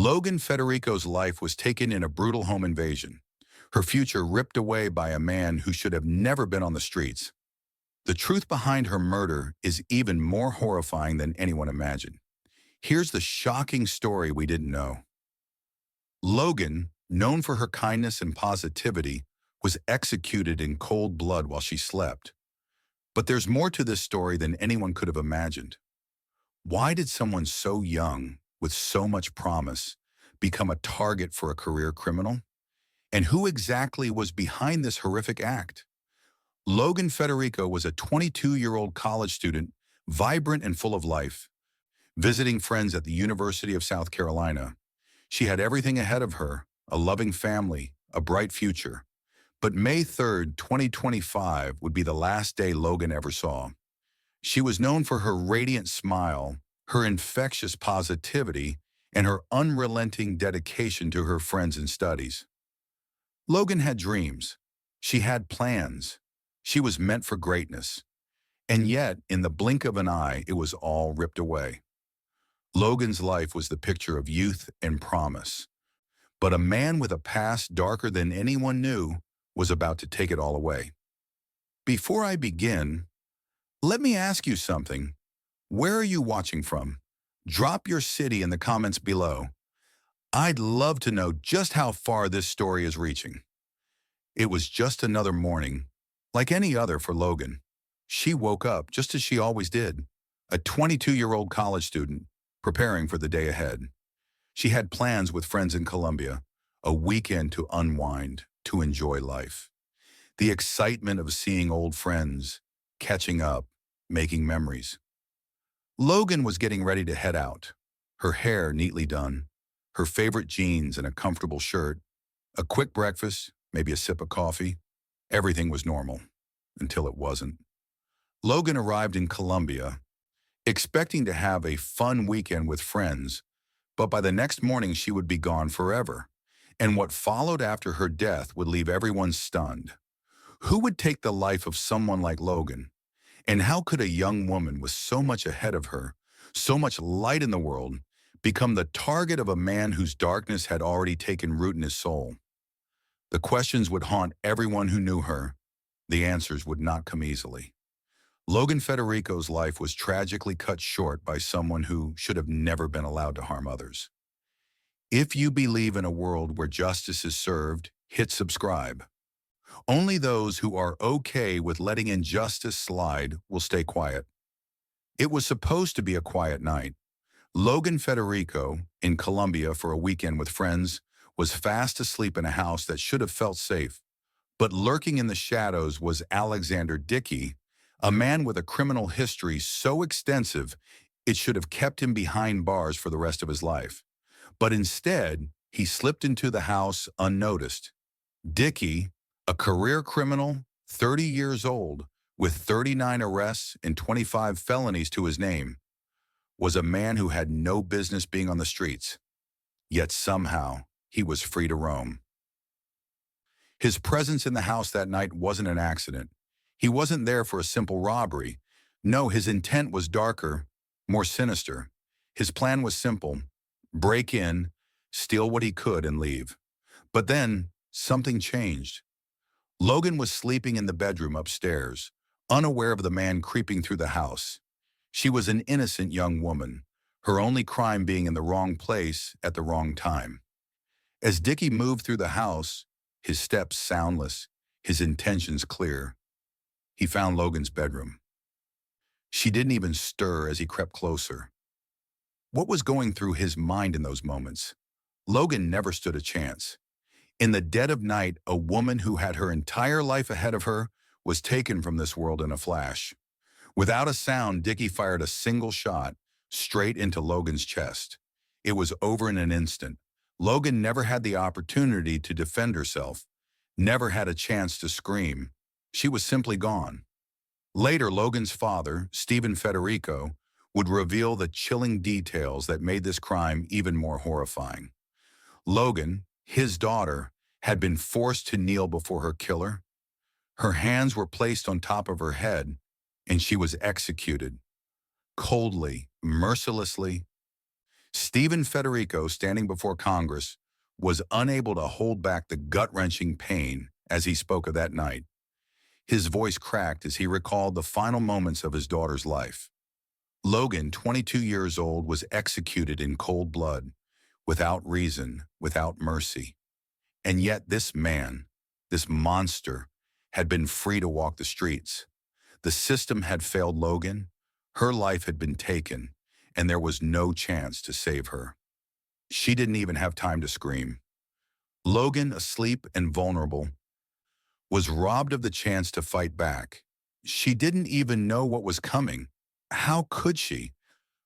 Logan Federico's life was taken in a brutal home invasion, her future ripped away by a man who should have never been on the streets. The truth behind her murder is even more horrifying than anyone imagined. Here's the shocking story we didn't know. Logan, known for her kindness and positivity, was executed in cold blood while she slept. But there's more to this story than anyone could have imagined. Why did someone so young, with so much promise, become a target for a career criminal? And who exactly was behind this horrific act? Logan Federico was a 22-year-old college student, vibrant and full of life. Visiting friends at the University of South Carolina, she had everything ahead of her, a loving family, a bright future. But May 3rd, 2025 would be the last day Logan ever saw. She was known for her radiant smile, her infectious positivity, and her unrelenting dedication to her friends and studies. Logan had dreams. She had plans. She was meant for greatness. And yet, in the blink of an eye, it was all ripped away. Logan's life was the picture of youth and promise. But a man with a past darker than anyone knew was about to take it all away. Before I begin, let me ask you something. Where are you watching from? Drop your city in the comments below. I'd love to know just how far this story is reaching. It was just another morning, like any other for Logan. She woke up just as she always did, a 22-year-old college student, preparing for the day ahead. She had plans with friends in Colombia, a weekend to unwind, to enjoy life. The excitement of seeing old friends, catching up, making memories. Logan was getting ready to head out, her hair neatly done, her favorite jeans and a comfortable shirt, a quick breakfast, maybe a sip of coffee. Everything was normal, until it wasn't. Logan arrived in Colombia, expecting to have a fun weekend with friends, but by the next morning she would be gone forever, and what followed after her death would leave everyone stunned. Who would take the life of someone like Logan? And how could a young woman with so much ahead of her, so much light in the world, become the target of a man whose darkness had already taken root in his soul? The questions would haunt everyone who knew her. The answers would not come easily. Logan Federico's life was tragically cut short by someone who should have never been allowed to harm others. If you believe in a world where justice is served, hit subscribe. Only those who are okay with letting injustice slide will stay quiet. It was supposed to be a quiet night. Logan Federico, in Colombia for a weekend with friends, was fast asleep in a house that should have felt safe. But lurking in the shadows was Alexander Dickey, a man with a criminal history so extensive it should have kept him behind bars for the rest of his life. But instead, he slipped into the house unnoticed. Dickey, a career criminal, 30 years old, with 39 arrests and 25 felonies to his name, was a man who had no business being on the streets. Yet somehow, he was free to roam. His presence in the house that night wasn't an accident. He wasn't there for a simple robbery. No, his intent was darker, more sinister. His plan was simple: break in, steal what he could, and leave. But then, something changed. Logan was sleeping in the bedroom upstairs, unaware of the man creeping through the house. She was an innocent young woman, her only crime being in the wrong place at the wrong time. As Dickey moved through the house, his steps soundless, his intentions clear, he found Logan's bedroom. She didn't even stir as he crept closer. What was going through his mind in those moments? Logan never stood a chance. In the dead of night, a woman who had her entire life ahead of her was taken from this world in a flash. Without a sound, Dickey fired a single shot straight into Logan's chest. It was over in an instant. Logan never had the opportunity to defend herself, never had a chance to scream. She was simply gone. Later, Logan's father, Stephen Federico, would reveal the chilling details that made this crime even more horrifying. Logan, his daughter, had been forced to kneel before her killer. Her hands were placed on top of her head, and she was executed. Coldly, mercilessly. Stephen Federico, standing before Congress, was unable to hold back the gut-wrenching pain as he spoke of that night. His voice cracked as he recalled the final moments of his daughter's life. Logan, 22 years old, was executed in cold blood, without reason, without mercy. And yet this man, this monster, had been free to walk the streets. The system had failed Logan, her life had been taken, and there was no chance to save her. She didn't even have time to scream. Logan, asleep and vulnerable, was robbed of the chance to fight back. She didn't even know what was coming. How could she?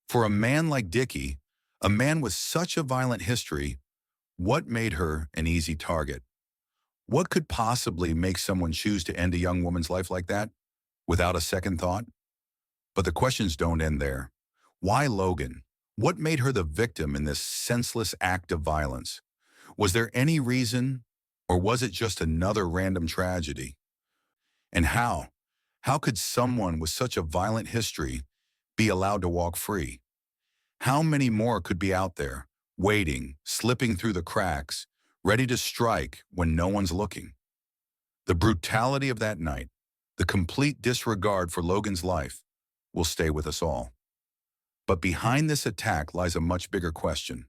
For a man like Dickie, a man with such a violent history, what made her an easy target? What could possibly make someone choose to end a young woman's life like that, without a second thought? But the questions don't end there. Why Logan? What made her the victim in this senseless act of violence? Was there any reason, or was it just another random tragedy? And how? How could someone with such a violent history be allowed to walk free? How many more could be out there, waiting, slipping through the cracks, ready to strike when no one's looking? The brutality of that night, the complete disregard for Logan's life, will stay with us all. But behind this attack lies a much bigger question,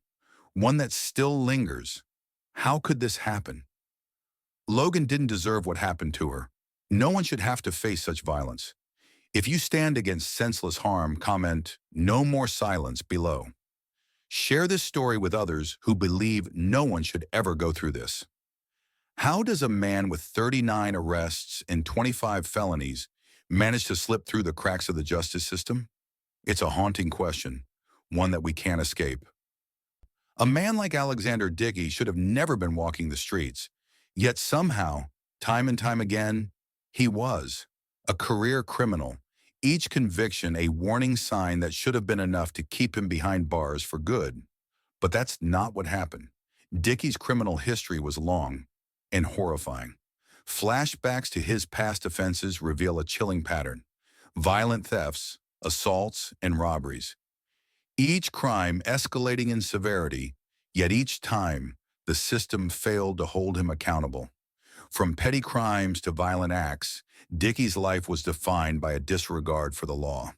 one that still lingers. How could this happen? Logan didn't deserve what happened to her. No one should have to face such violence. If you stand against senseless harm, comment "No more silence" below. Share this story with others who believe no one should ever go through this. How does a man with 39 arrests and 25 felonies manage to slip through the cracks of the justice system? It's a haunting question, one that we can't escape. A man like Alexander Dickey should have never been walking the streets, yet somehow, time and time again, he was. A career criminal, each conviction a warning sign that should have been enough to keep him behind bars for good. But that's not what happened. Dickey's criminal history was long and horrifying. Flashbacks to his past offenses reveal a chilling pattern: violent thefts, assaults, and robberies. Each crime escalating in severity, yet each time the system failed to hold him accountable. From petty crimes to violent acts, Dickey's life was defined by a disregard for the law.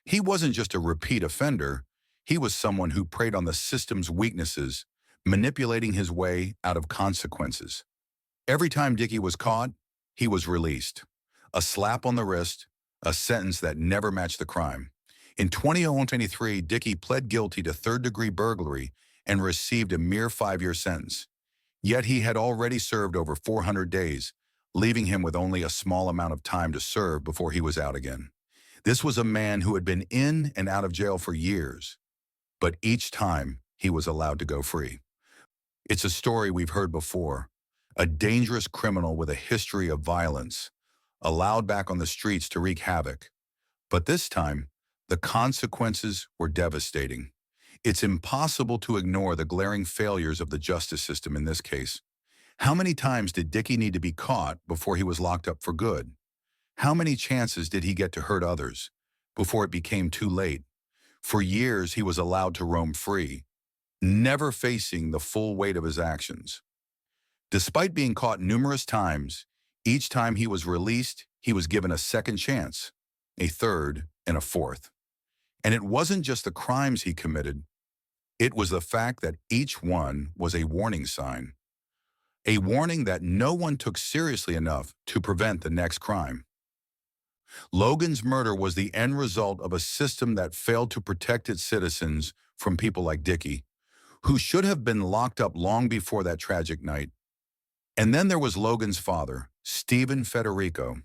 He wasn't just a repeat offender, he was someone who preyed on the system's weaknesses, manipulating his way out of consequences. Every time Dickey was caught, he was released. A slap on the wrist, a sentence that never matched the crime. In 2023, Dickey pled guilty to third-degree burglary and received a mere 5-year sentence. Yet he had already served over 400 days, leaving him with only a small amount of time to serve before he was out again. This was a man who had been in and out of jail for years, but each time he was allowed to go free. It's a story we've heard before. A dangerous criminal with a history of violence, allowed back on the streets to wreak havoc. But this time, the consequences were devastating. It's impossible to ignore the glaring failures of the justice system in this case. How many times did Dickey need to be caught before he was locked up for good? How many chances did he get to hurt others before it became too late? For years, he was allowed to roam free, never facing the full weight of his actions. Despite being caught numerous times, each time he was released, he was given a second chance, a third, and a fourth. And it wasn't just the crimes he committed, it was the fact that each one was a warning sign. A warning that no one took seriously enough to prevent the next crime. Logan's murder was the end result of a system that failed to protect its citizens from people like Dickey, who should have been locked up long before that tragic night. And then there was Logan's father, Stephen Federico,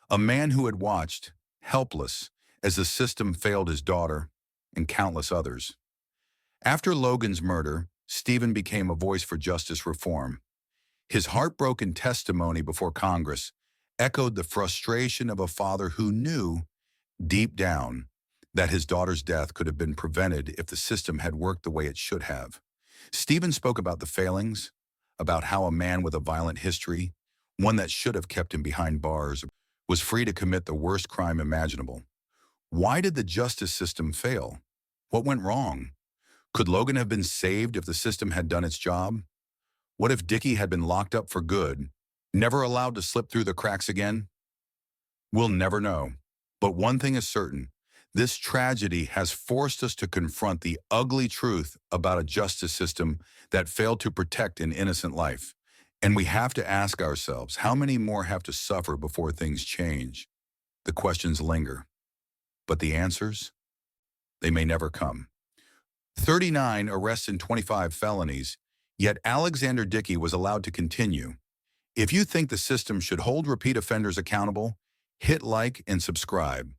a man who had watched, helpless, as the system failed his daughter and countless others. After Logan's murder, Stephen became a voice for justice reform. His heartbroken testimony before Congress echoed the frustration of a father who knew, deep down, that his daughter's death could have been prevented if the system had worked the way it should have. Stephen spoke about the failings, about how a man with a violent history, one that should have kept him behind bars, was free to commit the worst crime imaginable. Why did the justice system fail? What went wrong? Could Logan have been saved if the system had done its job? What if Dickie had been locked up for good, never allowed to slip through the cracks again? We'll never know. But one thing is certain, this tragedy has forced us to confront the ugly truth about a justice system that failed to protect an innocent life. And we have to ask ourselves, how many more have to suffer before things change? The questions linger, but the answers, they may never come. 39 arrests and 25 felonies, yet Alexander Dickey was allowed to continue. If you think the system should hold repeat offenders accountable, hit like and subscribe.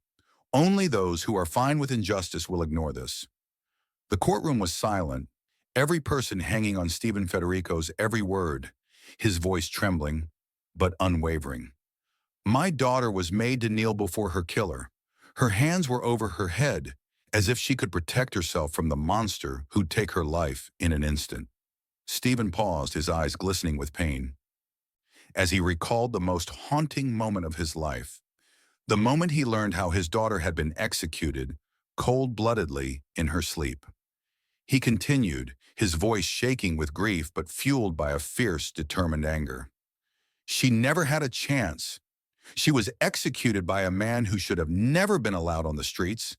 Only those who are fine with injustice will ignore this. The courtroom was silent, every person hanging on Logan Federico's every word, his voice trembling, but unwavering. My daughter was made to kneel before her killer. Her hands were over her head, as if she could protect herself from the monster who'd take her life in an instant. Stephen paused, his eyes glistening with pain, as he recalled the most haunting moment of his life. The moment he learned how his daughter had been executed cold-bloodedly in her sleep. He continued, his voice shaking with grief but fueled by a fierce, determined anger. She never had a chance. She was executed by a man who should have never been allowed on the streets,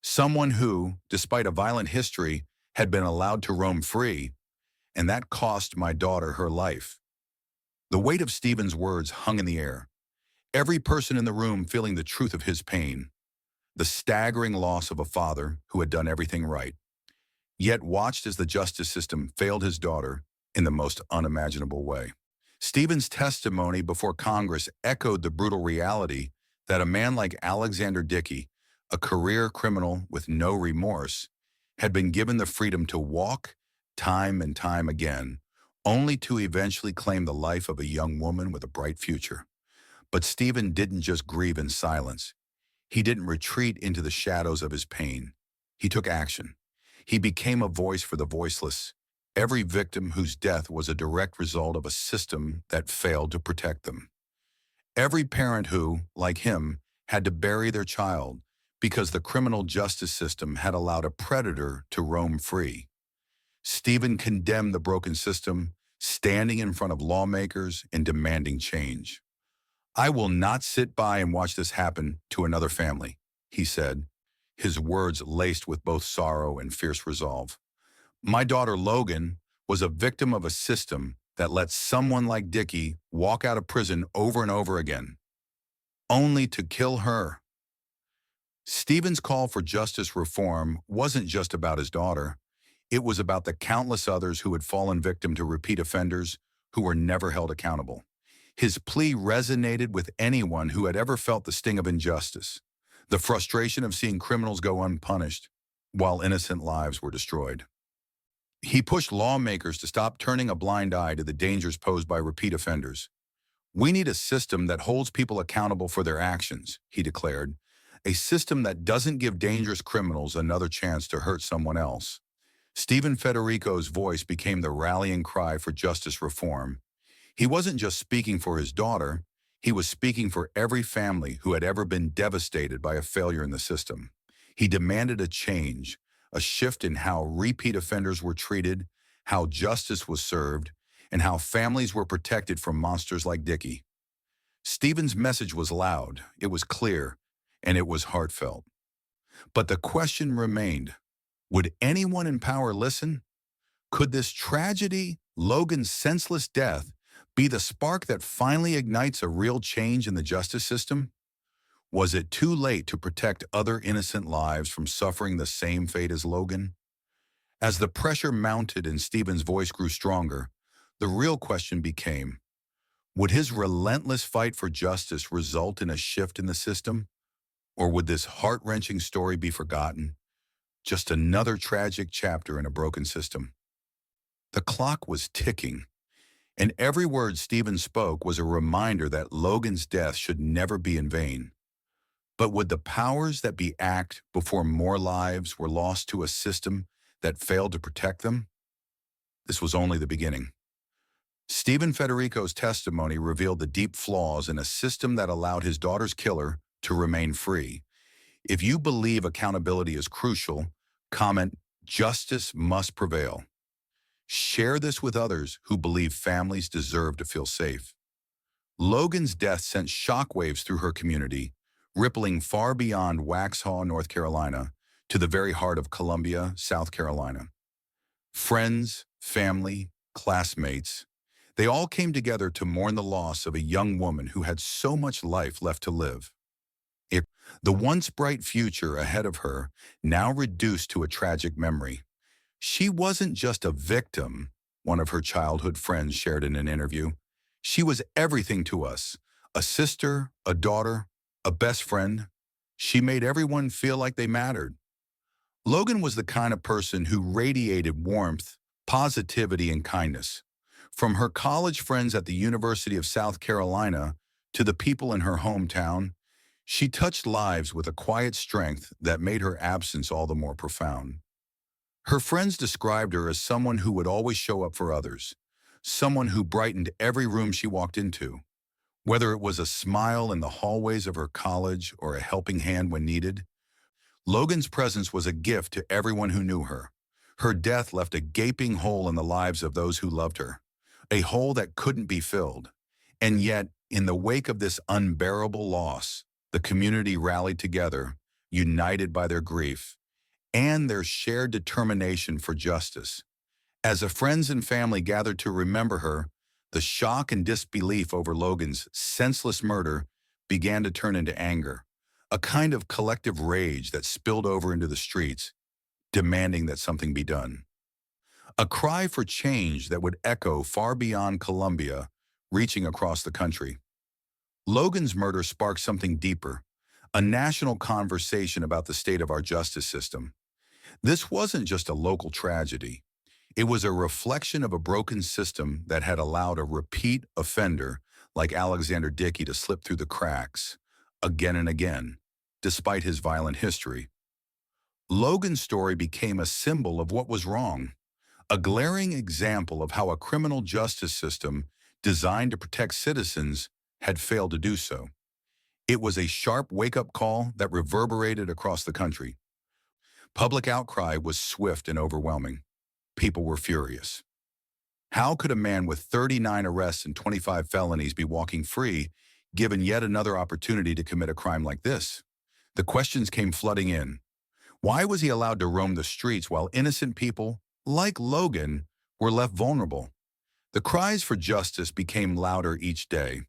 someone who, despite a violent history, had been allowed to roam free, and that cost my daughter her life. The weight of Stephen's words hung in the air, every person in the room feeling the truth of his pain, the staggering loss of a father who had done everything right, yet watched as the justice system failed his daughter in the most unimaginable way. Stephen's testimony before Congress echoed the brutal reality that a man like Alexander Dickey, a career criminal with no remorse, had been given the freedom to walk time and time again, only to eventually claim the life of a young woman with a bright future. But Stephen didn't just grieve in silence. He didn't retreat into the shadows of his pain. He took action. He became a voice for the voiceless, every victim whose death was a direct result of a system that failed to protect them. Every parent who, like him, had to bury their child because the criminal justice system had allowed a predator to roam free. Stephen condemned the broken system, standing in front of lawmakers and demanding change. I will not sit by and watch this happen to another family, he said, his words laced with both sorrow and fierce resolve. My daughter Logan was a victim of a system that let someone like Dickey walk out of prison over and over again, only to kill her. Stephen's call for justice reform wasn't just about his daughter. It was about the countless others who had fallen victim to repeat offenders who were never held accountable. His plea resonated with anyone who had ever felt the sting of injustice, the frustration of seeing criminals go unpunished while innocent lives were destroyed. He pushed lawmakers to stop turning a blind eye to the dangers posed by repeat offenders. We need a system that holds people accountable for their actions, he declared, a system that doesn't give dangerous criminals another chance to hurt someone else. Logan Federico's voice became the rallying cry for justice reform. He wasn't just speaking for his daughter, he was speaking for every family who had ever been devastated by a failure in the system. He demanded a change, a shift in how repeat offenders were treated, how justice was served, and how families were protected from monsters like Dickey. Stephen's message was loud, it was clear, and it was heartfelt. But the question remained, would anyone in power listen? Could this tragedy, Logan's senseless death, be the spark that finally ignites a real change in the justice system? Was it too late to protect other innocent lives from suffering the same fate as Logan? As the pressure mounted and Stephen's voice grew stronger, the real question became, would his relentless fight for justice result in a shift in the system? Or would this heart-wrenching story be forgotten? Just another tragic chapter in a broken system. The clock was ticking, and every word Stephen spoke was a reminder that Logan's death should never be in vain. But would the powers that be act before more lives were lost to a system that failed to protect them? This was only the beginning. Logan Federico's testimony revealed the deep flaws in a system that allowed his daughter's killer to remain free. If you believe accountability is crucial, comment Justice must prevail. Share this with others who believe families deserve to feel safe. Logan's death sent shockwaves through her community, rippling far beyond Waxhaw, North Carolina, to the very heart of Columbia, South Carolina. Friends, family, classmates, they all came together to mourn the loss of a young woman who had so much life left to live. It, the once bright future ahead of her, now reduced to a tragic memory. She wasn't just a victim, one of her childhood friends shared in an interview. She was everything to us, a sister, a daughter, a best friend. She made everyone feel like they mattered. Logan was the kind of person who radiated warmth, positivity, and kindness. From her college friends at the University of South Carolina to the people in her hometown, she touched lives with a quiet strength that made her absence all the more profound. Her friends described her as someone who would always show up for others, someone who brightened every room she walked into, whether it was a smile in the hallways of her college or a helping hand when needed. Logan's presence was a gift to everyone who knew her. Her death left a gaping hole in the lives of those who loved her, a hole that couldn't be filled. And yet, in the wake of this unbearable loss, the community rallied together, united by their grief and their shared determination for justice. As the friends and family gathered to remember her, the shock and disbelief over Logan's senseless murder began to turn into anger, a kind of collective rage that spilled over into the streets, demanding that something be done. A cry for change that would echo far beyond Columbia, reaching across the country. Logan's murder sparked something deeper, a national conversation about the state of our justice system. This wasn't just a local tragedy. It was a reflection of a broken system that had allowed a repeat offender like Alexander Dickey to slip through the cracks again and again, despite his violent history. Logan's story became a symbol of what was wrong, a glaring example of how a criminal justice system designed to protect citizens had failed to do so. It was a sharp wake-up call that reverberated across the country. Public outcry was swift and overwhelming. People were furious. How could a man with 39 arrests and 25 felonies be walking free, given yet another opportunity to commit a crime like this? The questions came flooding in. Why was he allowed to roam the streets while innocent people, like Logan, were left vulnerable? The cries for justice became louder each day.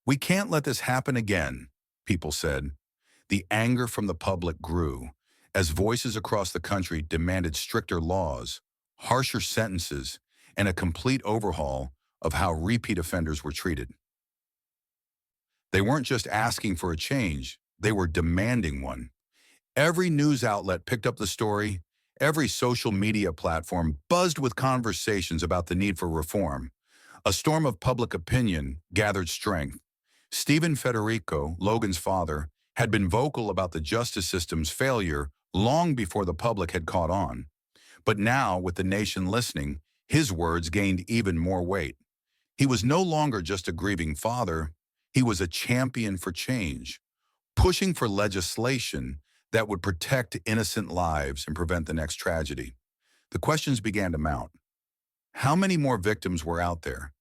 "We can't let this happen again," people said. The anger from the public grew as voices across the country demanded stricter laws, harsher sentences, and a complete overhaul of how repeat offenders were treated. They weren't just asking for a change, they were demanding one. Every news outlet picked up the story, every social media platform buzzed with conversations about the need for reform. A storm of public opinion gathered strength. Logan Federico, Logan's father, had been vocal about the justice system's failure long before the public had caught on. But now, with the nation listening, his words gained even more weight. He was no longer just a grieving father, he was a champion for change, pushing for legislation that would protect innocent lives and prevent the next tragedy. The questions began to mount. How many more victims were out there,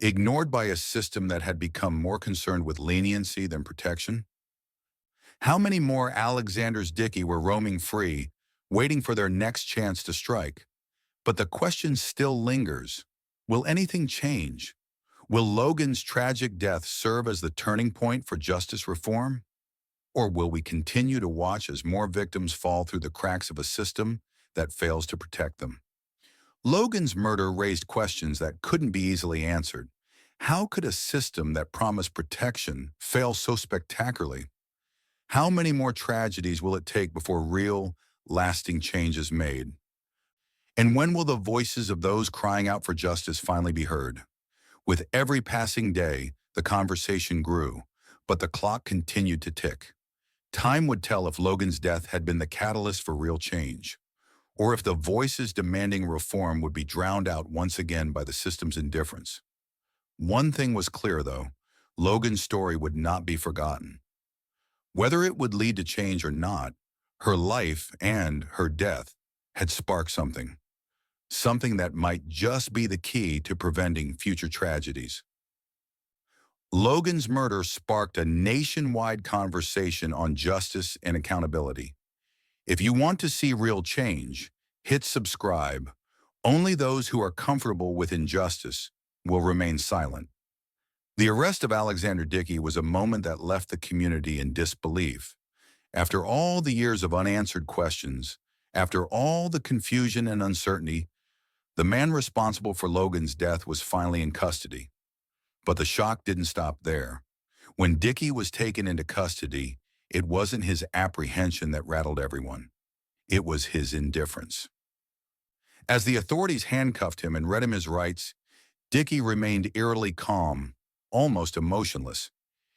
ignored by a system that had become more concerned with leniency than protection? How many more Alexanders Dickey were roaming free, waiting for their next chance to strike? But the question still lingers. Will anything change? Will Logan's tragic death serve as the turning point for justice reform? Or will we continue to watch as more victims fall through the cracks of a system that fails to protect them? Logan's murder raised questions that couldn't be easily answered. How could a system that promised protection fail so spectacularly? How many more tragedies will it take before real, lasting change is made? And when will the voices of those crying out for justice finally be heard? With every passing day, the conversation grew, but the clock continued to tick. Time would tell if Logan's death had been the catalyst for real change, or if the voices demanding reform would be drowned out once again by the system's indifference. One thing was clear, though: Logan's story would not be forgotten. Whether it would lead to change or not, her life and her death had sparked something, something that might just be the key to preventing future tragedies. Logan's murder sparked a nationwide conversation on justice and accountability. If you want to see real change, hit subscribe. Only those who are comfortable with injustice will remain silent. The arrest of Alexander Dickey was a moment that left the community in disbelief. After all the years of unanswered questions, after all the confusion and uncertainty, the man responsible for Logan's death was finally in custody. But the shock didn't stop there. When Dickey was taken into custody, it wasn't his apprehension that rattled everyone. It was his indifference. As the authorities handcuffed him and read him his rights, Dickey remained eerily calm, almost emotionless.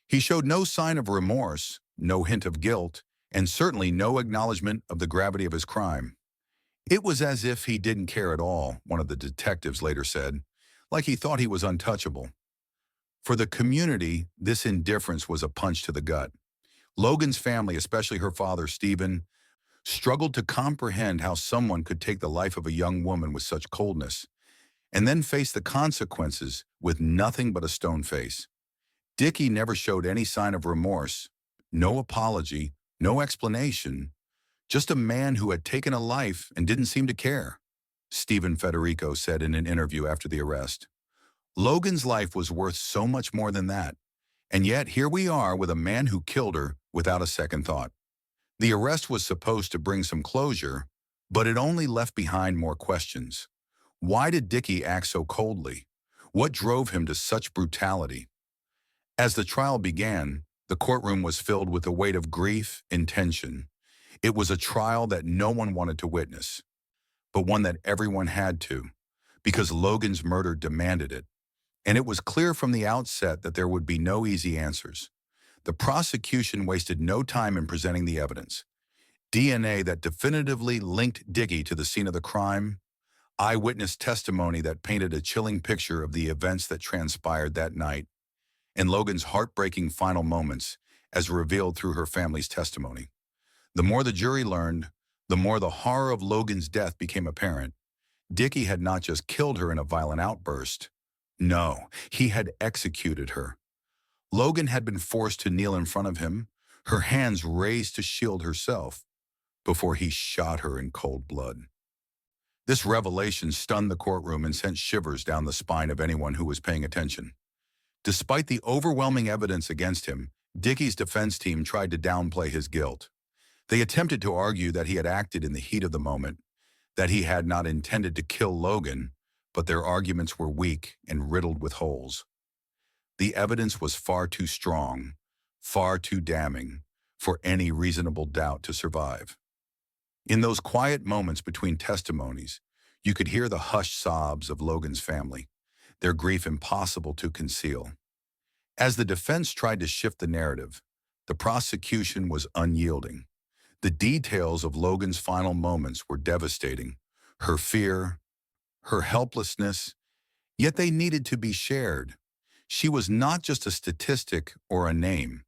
He showed no sign of remorse, no hint of guilt, and certainly no acknowledgement of the gravity of his crime. It was as if he didn't care at all, one of the detectives later said, like he thought he was untouchable. For the community, this indifference was a punch to the gut. Logan's family, especially her father, Stephen, struggled to comprehend how someone could take the life of a young woman with such coldness, and then face the consequences with nothing but a stone face. Dickey never showed any sign of remorse, no apology, no explanation, just a man who had taken a life and didn't seem to care, Logan Federico said in an interview after the arrest. Logan's life was worth so much more than that, and yet here we are with a man who killed her without a second thought. The arrest was supposed to bring some closure, but it only left behind more questions. Why did Dickey act so coldly? What drove him to such brutality? As the trial began, the courtroom was filled with the weight of grief and tension. It was a trial that no one wanted to witness, but one that everyone had to, because Logan's murder demanded it. And it was clear from the outset that there would be no easy answers. The prosecution wasted no time in presenting the evidence. DNA that definitively linked Dickey to the scene of the crime, eyewitness testimony that painted a chilling picture of the events that transpired that night, and Logan's heartbreaking final moments as revealed through her family's testimony. The more the jury learned, the more the horror of Logan's death became apparent. Dickey had not just killed her in a violent outburst. No, he had executed her. Logan had been forced to kneel in front of him, her hands raised to shield herself, before he shot her in cold blood. This revelation stunned the courtroom and sent shivers down the spine of anyone who was paying attention. Despite the overwhelming evidence against him, Dickey's defense team tried to downplay his guilt. They attempted to argue that he had acted in the heat of the moment, that he had not intended to kill Logan, but their arguments were weak and riddled with holes. The evidence was far too strong, far too damning, for any reasonable doubt to survive. In those quiet moments between testimonies, you could hear the hushed sobs of Logan's family, their grief impossible to conceal. As the defense tried to shift the narrative, the prosecution was unyielding. The details of Logan's final moments were devastating. Her fear, her helplessness, yet they needed to be shared. She was not just a statistic or a name.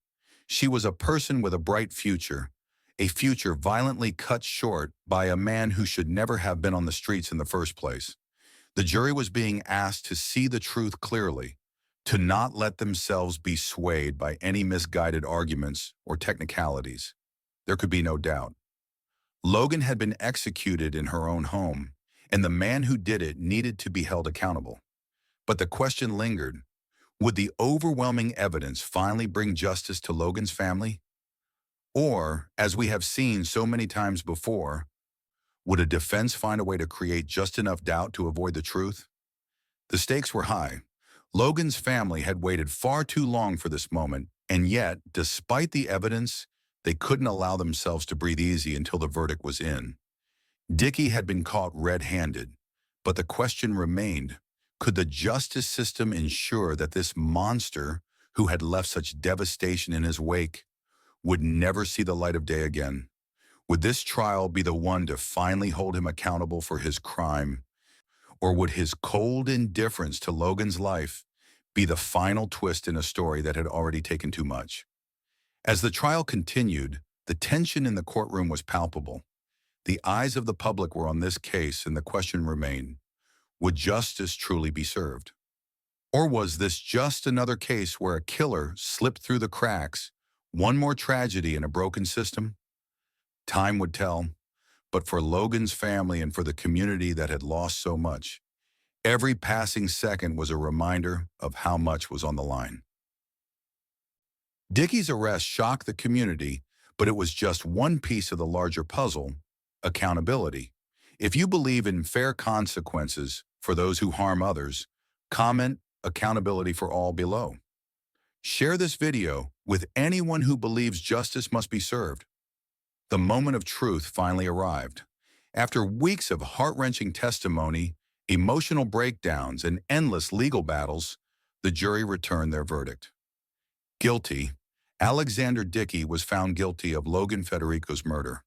She was a person with a bright future, a future violently cut short by a man who should never have been on the streets in the first place. The jury was being asked to see the truth clearly, to not let themselves be swayed by any misguided arguments or technicalities. There could be no doubt. Logan had been executed in her own home, and the man who did it needed to be held accountable. But the question lingered. Would the overwhelming evidence finally bring justice to Logan's family? Or, as we have seen so many times before, would a defense find a way to create just enough doubt to avoid the truth? The stakes were high. Logan's family had waited far too long for this moment, and yet, despite the evidence, they couldn't allow themselves to breathe easy until the verdict was in. Dickey had been caught red-handed, but the question remained, could the justice system ensure that this monster, who had left such devastation in his wake, would never see the light of day again? Would this trial be the one to finally hold him accountable for his crime? Or would his cold indifference to Logan's life be the final twist in a story that had already taken too much? As the trial continued, the tension in the courtroom was palpable. The eyes of the public were on this case, and the question remained, would justice truly be served? Or was this just another case where a killer slipped through the cracks, one more tragedy in a broken system? Time would tell, but for Logan's family and for the community that had lost so much, every passing second was a reminder of how much was on the line. Dickey's arrest shocked the community, but it was just one piece of the larger puzzle: accountability. If you believe in fair consequences for those who harm others, comment accountability for all below. Share this video with anyone who believes justice must be served. The moment of truth finally arrived. After weeks of heart-wrenching testimony, emotional breakdowns, and endless legal battles, the jury returned their verdict. Guilty, Alexander Dickey was found guilty of Logan Federico's murder.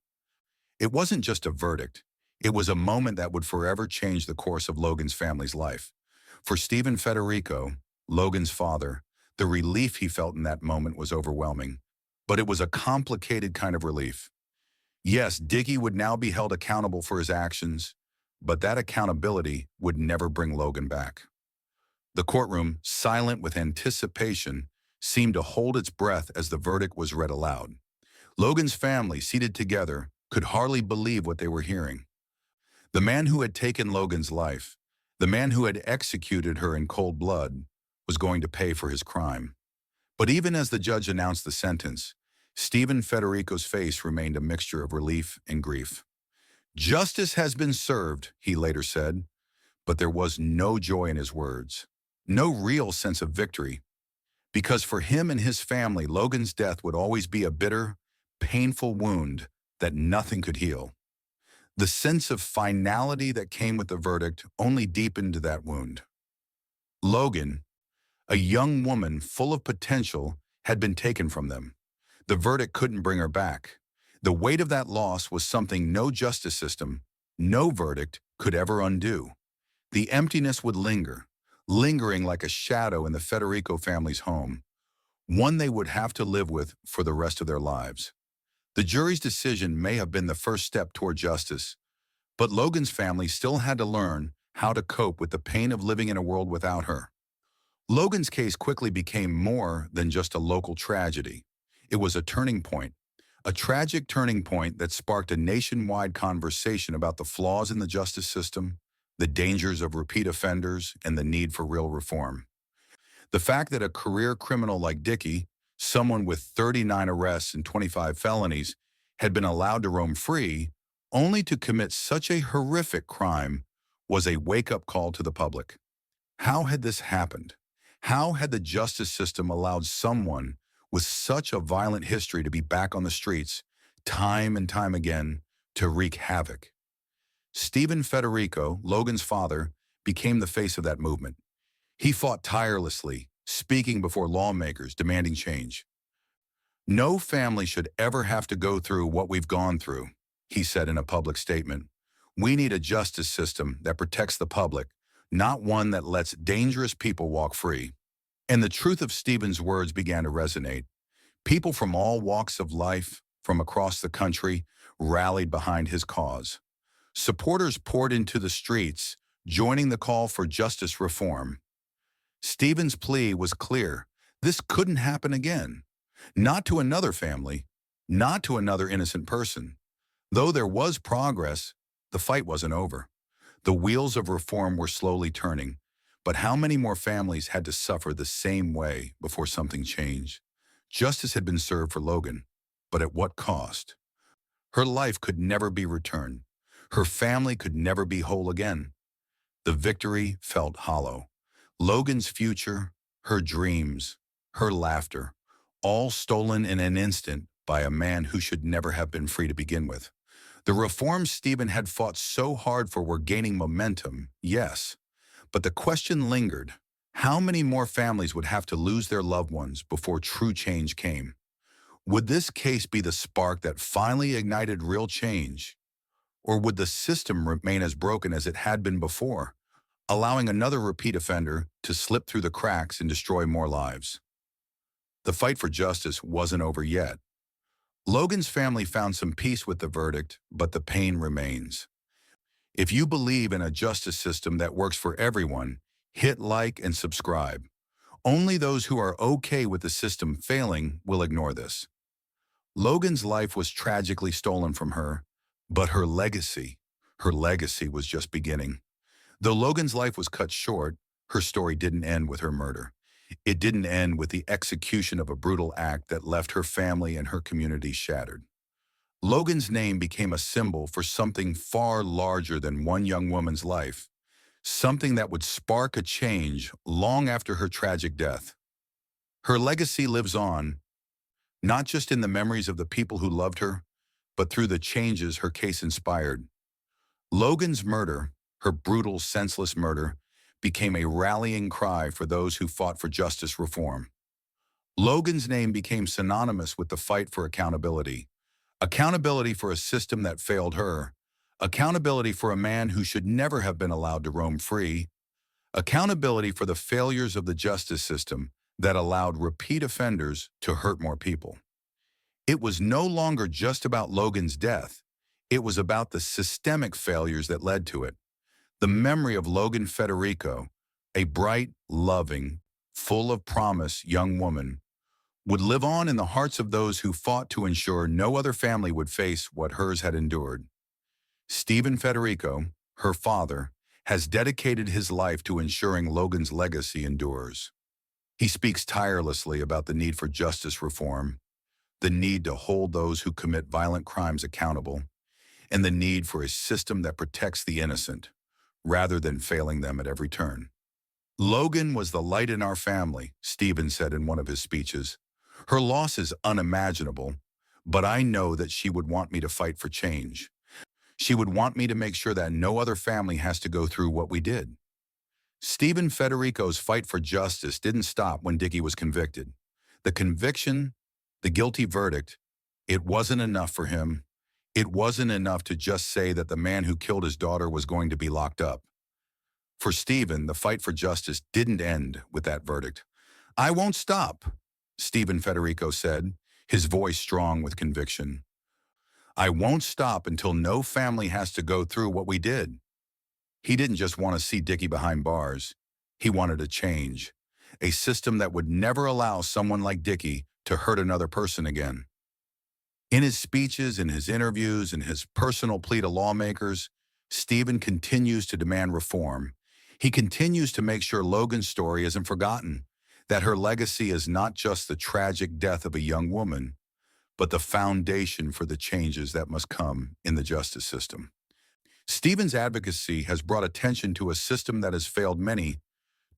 It wasn't just a verdict. It was a moment that would forever change the course of Logan's family's life. For Stephen Federico, Logan's father, the relief he felt in that moment was overwhelming. But it was a complicated kind of relief. Yes, Dickey would now be held accountable for his actions, but that accountability would never bring Logan back. The courtroom, silent with anticipation, seemed to hold its breath as the verdict was read aloud. Logan's family, seated together, could hardly believe what they were hearing. The man who had taken Logan's life, the man who had executed her in cold blood, was going to pay for his crime. But even as the judge announced the sentence, Stephen Federico's face remained a mixture of relief and grief. "Justice has been served," he later said, but there was no joy in his words, no real sense of victory. Because for him and his family, Logan's death would always be a bitter, painful wound that nothing could heal. The sense of finality that came with the verdict only deepened that wound. Logan, a young woman full of potential, had been taken from them. The verdict couldn't bring her back. The weight of that loss was something no justice system, no verdict could ever undo. The emptiness would linger, lingering like a shadow in the Federico family's home, one they would have to live with for the rest of their lives. The jury's decision may have been the first step toward justice, but Logan's family still had to learn how to cope with the pain of living in a world without her. Logan's case quickly became more than just a local tragedy. It was a turning point, a tragic turning point that sparked a nationwide conversation about the flaws in the justice system, the dangers of repeat offenders, and the need for real reform. The fact that a career criminal like Dickey, someone with 39 arrests and 25 felonies, had been allowed to roam free, only to commit such a horrific crime, was a wake-up call to the public. How had this happened? How had the justice system allowed someone with such a violent history to be back on the streets, time and time again, to wreak havoc? Stephen Federico, Logan's father, became the face of that movement. He fought tirelessly, speaking before lawmakers, demanding change. "No family should ever have to go through what we've gone through," he said in a public statement. "We need a justice system that protects the public, not one that lets dangerous people walk free." And the truth of Stephen's words began to resonate. People from all walks of life, from across the country, rallied behind his cause. Supporters poured into the streets, joining the call for justice reform. Stephen's plea was clear. This couldn't happen again. Not to another family, not to another innocent person. Though there was progress, the fight wasn't over. The wheels of reform were slowly turning. But how many more families had to suffer the same way before something changed? Justice had been served for Logan, but at what cost? Her life could never be returned. Her family could never be whole again. The victory felt hollow. Logan's future, her dreams, her laughter, all stolen in an instant by a man who should never have been free to begin with. The reforms Stephen had fought so hard for were gaining momentum, yes. But the question lingered: how many more families would have to lose their loved ones before true change came? Would this case be the spark that finally ignited real change? Or would the system remain as broken as it had been before, allowing another repeat offender to slip through the cracks and destroy more lives? The fight for justice wasn't over yet. Logan's family found some peace with the verdict, but the pain remains. If you believe in a justice system that works for everyone, hit like and subscribe. Only those who are okay with the system failing will ignore this. Logan's life was tragically stolen from her, but her legacy was just beginning. Though Logan's life was cut short, her story didn't end with her murder. It didn't end with the execution of a brutal act that left her family and her community shattered. Logan's name became a symbol for something far larger than one young woman's life, something that would spark a change long after her tragic death. Her legacy lives on, not just in the memories of the people who loved her, but through the changes her case inspired. Logan's murder, her brutal, senseless murder, became a rallying cry for those who fought for justice reform. Logan's name became synonymous with the fight for accountability. Accountability for a system that failed her. Accountability for a man who should never have been allowed to roam free. Accountability for the failures of the justice system that allowed repeat offenders to hurt more people. It was no longer just about Logan's death. It was about the systemic failures that led to it. The memory of Logan Federico, a bright, loving, full of promise young woman, would live on in the hearts of those who fought to ensure no other family would face what hers had endured. Stephen Federico, her father, has dedicated his life to ensuring Logan's legacy endures. He speaks tirelessly about the need for justice reform, the need to hold those who commit violent crimes accountable, and the need for a system that protects the innocent, rather than failing them at every turn. Logan was the light in our family, Stephen said in one of his speeches. Her loss is unimaginable, but I know that she would want me to fight for change. She would want me to make sure that no other family has to go through what we did. Stephen Federico's fight for justice didn't stop when Dickie was convicted. The conviction, the guilty verdict, it wasn't enough for him. It wasn't enough to just say that the man who killed his daughter was going to be locked up. For Stephen, the fight for justice didn't end with that verdict. I won't stop, Stephen Federico said, his voice strong with conviction. I won't stop until no family has to go through what we did. He didn't just want to see Dickie behind bars. He wanted a change, a system that would never allow someone like Dickie to hurt another person again. In his speeches, in his interviews, in his personal plea to lawmakers, Stephen continues to demand reform. He continues to make sure Logan's story isn't forgotten, that her legacy is not just the tragic death of a young woman, but the foundation for the changes that must come in the justice system. Stephen's advocacy has brought attention to a system that has failed many,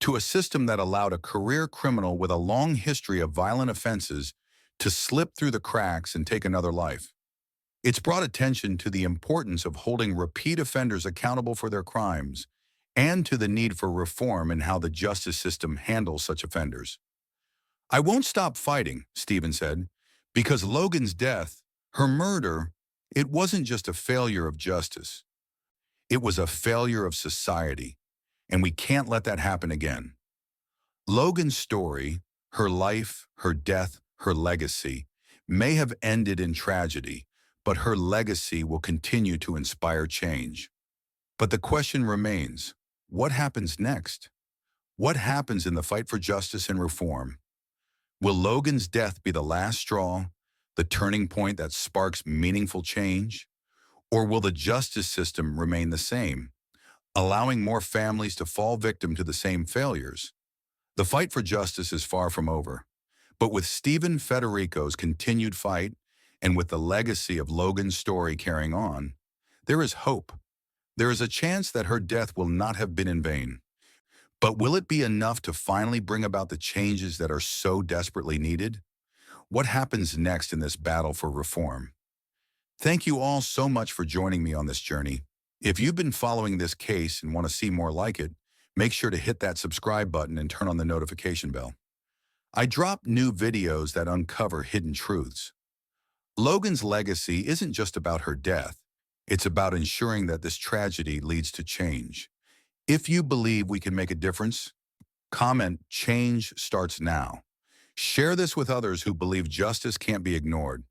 to a system that allowed a career criminal with a long history of violent offenses to slip through the cracks and take another life. It's brought attention to the importance of holding repeat offenders accountable for their crimes and to the need for reform in how the justice system handles such offenders. I won't stop fighting, Stephen said, because Logan's death, her murder, it wasn't just a failure of justice. It was a failure of society, and we can't let that happen again. Logan's story, her life, her death, her legacy, may have ended in tragedy, but her legacy will continue to inspire change. But the question remains, what happens next? What happens in the fight for justice and reform? Will Logan's death be the last straw, the turning point that sparks meaningful change? Or will the justice system remain the same, allowing more families to fall victim to the same failures? The fight for justice is far from over, but with Stephen Federico's continued fight and with the legacy of Logan's story carrying on, there is hope. There is a chance that her death will not have been in vain. But will it be enough to finally bring about the changes that are so desperately needed? What happens next in this battle for reform? Thank you all so much for joining me on this journey. If you've been following this case and want to see more like it, make sure to hit that subscribe button and turn on the notification bell. I drop new videos that uncover hidden truths. Logan's legacy isn't just about her death. It's about ensuring that this tragedy leads to change. If you believe we can make a difference, comment "Change starts now." Share this with others who believe justice can't be ignored.